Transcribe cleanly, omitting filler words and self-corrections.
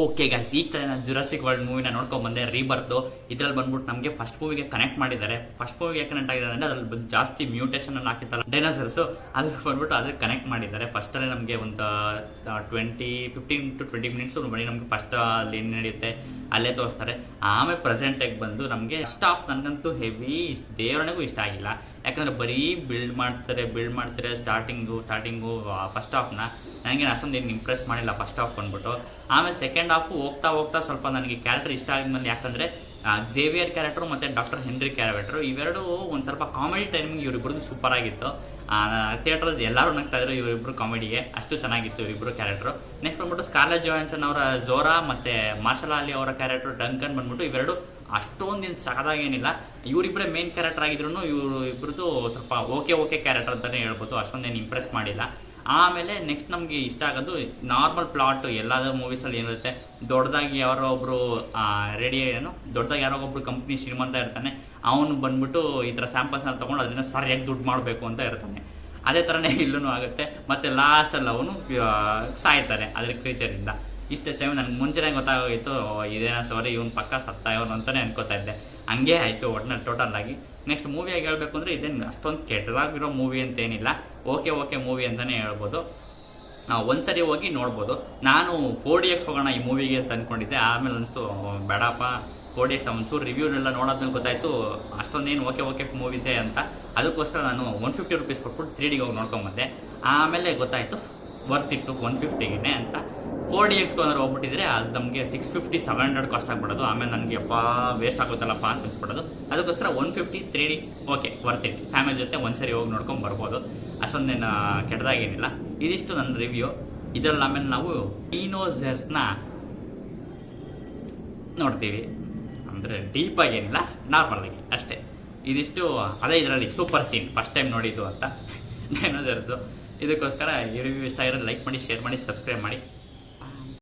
Okay guys, ಈ ತರ ನಾನು ಜುರಾಸಿಕ್ ವರ್ಲ್ಡ್ ಮೂವಿನ ನೋಡ್ಕೊಂಡ್ ಬಂದೆ. ರೀಬರ್ತ್ ಇದ್ರಲ್ಲಿ ಬಂದ್ಬಿಟ್ಟು ನಮಗೆ ಫಸ್ಟ್ ಮೂವಿಗೆ ಕನೆಕ್ಟ್ ಮಾಡಿದ್ದಾರೆ. ಫಸ್ಟ್ ಮೂವಿಗೆ ಕನೆಕ್ಟ್ ಆಗಿದೆ ಅಂದ್ರೆ ಅದ್ರಲ್ಲಿ ಜಾಸ್ತಿ ಮ್ಯೂಟೇಷನ್ ಅನ್ನು ಹಾಕಿತ್ತಲ್ಲ ಡೈನೋಸರ್ಸ್, ಅದು ಬಂದ್ಬಿಟ್ಟು ಅದಕ್ಕೆ ಕನೆಕ್ಟ್ ಮಾಡಿದ್ದಾರೆ. ಫಸ್ಟ್ ಅಲ್ಲೇ ನಮಗೆ ಒಂದು 15 to 20 ಮಿನಿಟ್ಸ್ ಬರೀ ನಮ್ಗೆ ಫಸ್ಟ್ ಅಲ್ಲಿ ಏನ್ ನಡೆಯುತ್ತೆ ಅಲ್ಲೇ ತೋರಿಸ್ತಾರೆ. ಆಮೇಲೆ ಪ್ರೆಸೆಂಟ್ ಆಗಿ ಬಂದು ನಮಗೆ ಫಸ್ಟ್ ಆಫ್ ನನಗಂತೂ ಹೆವಿ ದೇವರನಿಗೂ ಇಷ್ಟ ಆಗಿಲ್ಲ. ಯಾಕಂದ್ರೆ ಬರೀ ಬಿಲ್ಡ್ ಮಾಡ್ತಾರೆ ಸ್ಟಾರ್ಟಿಂಗು ಫಸ್ಟ್ ಹಾಫ್ನ ನನಗೆ ಅಷ್ಟೊಂದು ಏನು ಇಂಪ್ರೆಸ್ ಮಾಡಿಲ್ಲ ಫಸ್ಟ್ ಹಾಫ್ ಬಂದ್ಬಿಟ್ಟು. ಆಮೇಲೆ ಸೆಕೆಂಡ್ ಹಾಫ್ ಹೋಗ್ತಾ ಸ್ವಲ್ಪ ನನಗೆ ಕ್ಯಾರೆಕ್ಟರ್ ಇಷ್ಟ ಆಗಿದ್ಮೇಲೆ, ಯಾಕಂದ್ರೆ ಝೇವಿಯರ್ ಕ್ಯಾರೆಕ್ಟರ್ ಮತ್ತೆ ಡಾಕ್ಟರ್ ಹೆನ್ರಿ ಕ್ಯಾರೆಕ್ಟರ್ ಇವೆರಡು ಒಂದ್ ಸ್ವಲ್ಪ ಕಾಮಿಡಿ ಟೈಮಿಂಗ್ ಇವರಿಬ್ರದ್ದು ಸೂಪರ್ ಆಗಿತ್ತು. ಥಿಯೇಟರ್ ಎಲ್ಲರೂ ನಗ್ತಾ ಇದ್ರು ಇವರಿಬ್ರು ಕಾಮಿಡಿಗೆ, ಅಷ್ಟು ಚೆನ್ನಾಗಿತ್ತು ಇವರಿಬ್ರು ಕ್ಯಾರೆಕ್ಟರ್. ನೆಕ್ಸ್ಟ್ ಬಂದ್ಬಿಟ್ಟು ಸ್ಕಾರ್ಲೆಟ್ ಜೋಹಾನ್ಸನ್ ಅವರ ಝೋರಾ ಮತ್ತೆ ಮಾರ್ಷಲ್ ಆಲಿ ಅವರ ಕ್ಯಾರೆಕ್ಟರ್ ಡಂಕನ್ ಬಂದ್ಬಿಟ್ಟು ಇವೆರಡು ಅಷ್ಟೊಂದಿನ ಸಖದಾಗೇನಿಲ್ಲ. ಇವರಿಬ್ಬರೇ ಮೇನ್ ಕ್ಯಾರೆಕ್ಟರ್ ಆಗಿದ್ರು ಇವರು ಇಬ್ಬರದು ಸ್ವಲ್ಪ ಓಕೆ ಕ್ಯಾರೆಕ್ಟರ್ ಅಂತಾನೆ ಹೇಳ್ಬೋದು, ಅಷ್ಟೊಂದೇನು ಇಂಪ್ರೆಸ್ ಮಾಡಿಲ್ಲ. ಆಮೇಲೆ ನೆಕ್ಸ್ಟ್ ನಮ್ಗೆ ಇಷ್ಟ ಆಗೋದು ನಾರ್ಮಲ್ ಪ್ಲಾಟ್. ಎಲ್ಲಾದ್ರೂ ಮೂವೀಸ್ ಅಲ್ಲಿ ಏನಿರುತ್ತೆ, ದೊಡ್ಡದಾಗಿ ಯಾರೋ ಒಬ್ರು ದೊಡ್ಡದಾಗಿ ಯಾರೋ ಒಬ್ರು ಕಂಪ್ನಿ ಶ್ರೀಮಂತ ಇರ್ತಾನೆ, ಅವನು ಬಂದ್ಬಿಟ್ಟು ಈ ತರ ಸ್ಯಾಂಪಲ್ಸ್ ನ ತಗೊಂಡು ಅದನ್ನ ಸರಿಯಾಗಿ ದುಡ್ಡು ಮಾಡಬೇಕು ಅಂತ ಇರ್ತಾನೆ. ಅದೇ ತರನೇ ಇಲ್ಲೂ ಆಗುತ್ತೆ. ಮತ್ತೆ ಲಾಸ್ಟ್ ಅಲ್ಲಿ ಅವನು ಸಾಯ್ತಾನೆ ಅದ್ರ ಕ್ರೀಚರ್ ಇಂದ. ಇಷ್ಟೇ ಸೇಮ್ ನನ್ಗೆ ಮುಂಚೆನೇ ಗೊತ್ತಾಗೋಗಿತ್ತು ಇದೇನೋ ಸಾರಿ ಇವನ್ ಪಕ್ಕ ಸತ್ತ ಇವನು ಅಂತಾನೆ ಅನ್ಕೋತಾ ಇದ್ದೆ. ಹಂಗೆ ಆಯ್ತು ಒಟ್ನಲ್ಲಿ ಟೋಟಲ್ ಆಗಿ. ನೆಕ್ಸ್ಟ್ ಮೂವಿಯಾಗಿ ಹೇಳ್ಬೇಕು ಅಂದ್ರೆ ಇದೇನು ಅಷ್ಟೊಂದು ಕೆಟ್ಟದಾಗಿರೋ ಮೂವಿ ಅಂತ ಏನಿಲ್ಲ, ಓಕೆ ಮೂವಿ ಅಂತಾನೆ ಹೇಳ್ಬೋದು. ಒಂದ್ಸರಿ ಹೋಗಿ ನೋಡ್ಬೋದು. ನಾನು 4DX ಹೋಗೋಣ ಈ ಮೂವಿಗೆ ಅಂತ ಅನ್ಕೊಂಡಿದ್ದೆ. ಆಮೇಲೆ ಅನಿಸ್ತು ಬೇಡಪ್ಪ, 4DX ಒಂಚೂರು ರಿವ್ಯೂನೆಲ್ಲ ನೋಡೋದ್ಮೇಲೆ ಗೊತ್ತಾಯ್ತು ಅಷ್ಟೊಂದೇನು ಓಕೆ ಮೂವೀಸೇ ಅಂತ. ಅದಕ್ಕೋಸ್ಕರ ನಾನು 150 ರೂಪೀಸ್ ಕೊಟ್ಬಿಟ್ಟು 3Dಗೆ ಹೋಗಿ ನೋಡ್ಕೊಂಬಂದೆ. ಆಮೇಲೆ ಗೊತ್ತಾಯ್ತು ವರ್ತ್ ಇಟ್ಟು 150ಗೆ ಅಂತ. 4DXಗೆ ಏನಾದ್ರು ಹೋಗ್ಬಿಟ್ಟಿದ್ರೆ ಅದು ನಮಗೆ 650-700 ಕಾಸ್ಟ್ ಆಗ್ಬಿಡೋದು. ಆಮೇಲೆ ನನಗೆ ವೇಸ್ಟ್ ಆಗುತ್ತಲ್ಲಪ್ಪ ಅಂತ ಅನ್ಸ್ಬಿಡೋದು. ಅದಕ್ಕೋಸ್ಕರ 150 3D okay worth it. Family ಜೊತೆ ಒಂದ್ಸರಿ ಹೋಗಿ ನೋಡ್ಕೊಂಡು ಬರ್ಬೋದು, ಅಷ್ಟೊಂದೇನು ಕೆಟ್ಟದಾಗೇನಿಲ್ಲ. ಇದಿಷ್ಟು ನನ್ನ ರಿವ್ಯೂ. ಇದರಲ್ಲಿ ಆಮೇಲೆ ನಾವು ಡೈನೋಸರ್ಸ್ನ ನೋಡ್ತೀವಿ, ಅಂದರೆ ಡೀಪ್ ಆಗೇನಿಲ್ಲ, ನಾರ್ಮಲ್ ಆಗಿ ಅಷ್ಟೇ. ಇದಿಷ್ಟು ಅದೇ ಇದರಲ್ಲಿ ಸೂಪರ್ ಸೀನ್ ಫಸ್ಟ್ ಟೈಮ್ ನೋಡಿದ್ದು ಅಂತ ಡೈನೋಸರ್ಸು. ಇದಕ್ಕೋಸ್ಕರ ಈ ರಿವ್ಯೂ ಇಷ್ಟ ಆಗಿರೋದು ಲೈಕ್ ಮಾಡಿ, ಶೇರ್ ಮಾಡಿ, ಸಬ್ಸ್ಕ್ರೈಬ್ ಮಾಡಿ.